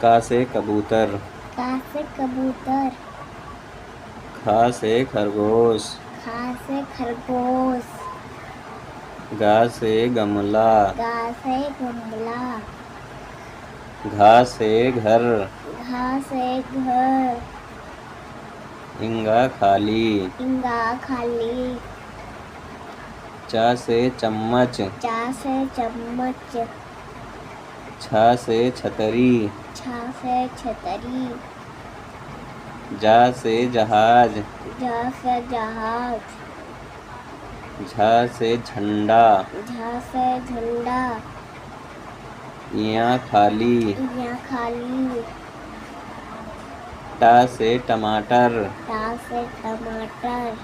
का से कबूतर। का से कबूतर। खा से खरगोश। खा से खरगोश। गा से गमला। गा से गमला। घा से घर। घा से घर। इंगा खाली। इंगा खाली। चा से चम्मच। चा से चम्मच। छा से छतरी। छा से छतरी। जा से जहाज। जा से जहाज। झा से झंडा। झा से झंडा। इया खाली। यहाँ खाली। टा से टमाटर। टा से टमाटर।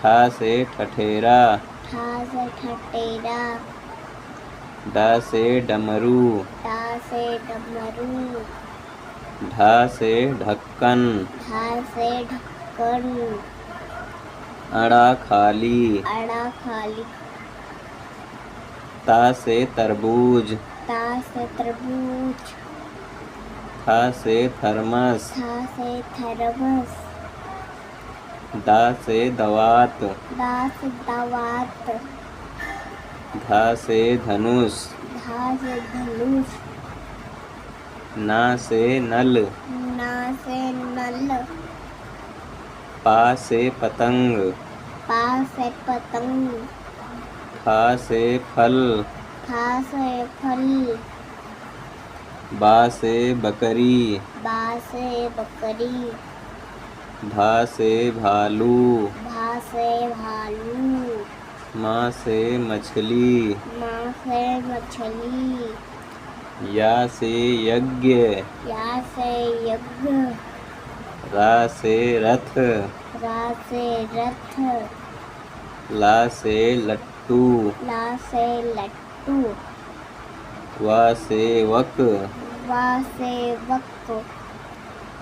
ठा से ठठेरा। ठा से ठटेरा। डा से डमरू। डा से डमरू। ढा से ढक्कन। ढा से ढक्कन। अड़ा खाली। अड़ा खाली। ता से तरबूज। ता से तरबूज। था से थर्मस। था से थर्मस। दा से दवात। दा से दावात। धा से धनुष। धा से धनुष। ना से नल। ना से नल। पा से पतंग। पा से पतंग। फा से फल। फा से फल। बा से बकरी। बा से बकरी। भा से भालू। भा से भालू। माँ से मछली। माँ से मछली। या से यज्ञ। या से यज्ञ। रा से रथ। रा से रथ। ला से लट्टू। ला से लट्टू। वा से वक। वा से वक।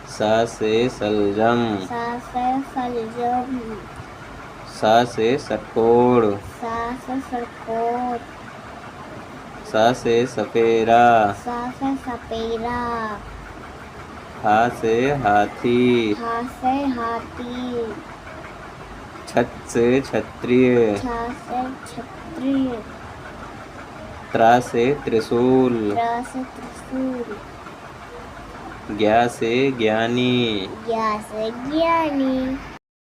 सा से सलजम। सा से सलजम। सा से सकोड़। सा से सरकोट। सा से सपेरा। सा से सपेरा। हा से हाथी। हा से हाथी। छत से क्षत्रिय। छा से क्षत्रिय। त्रा से त्रिशूल। त्रा से त्रिशूल। ज्ञा से ज्ञानी। ज्ञा से ज्ञानी।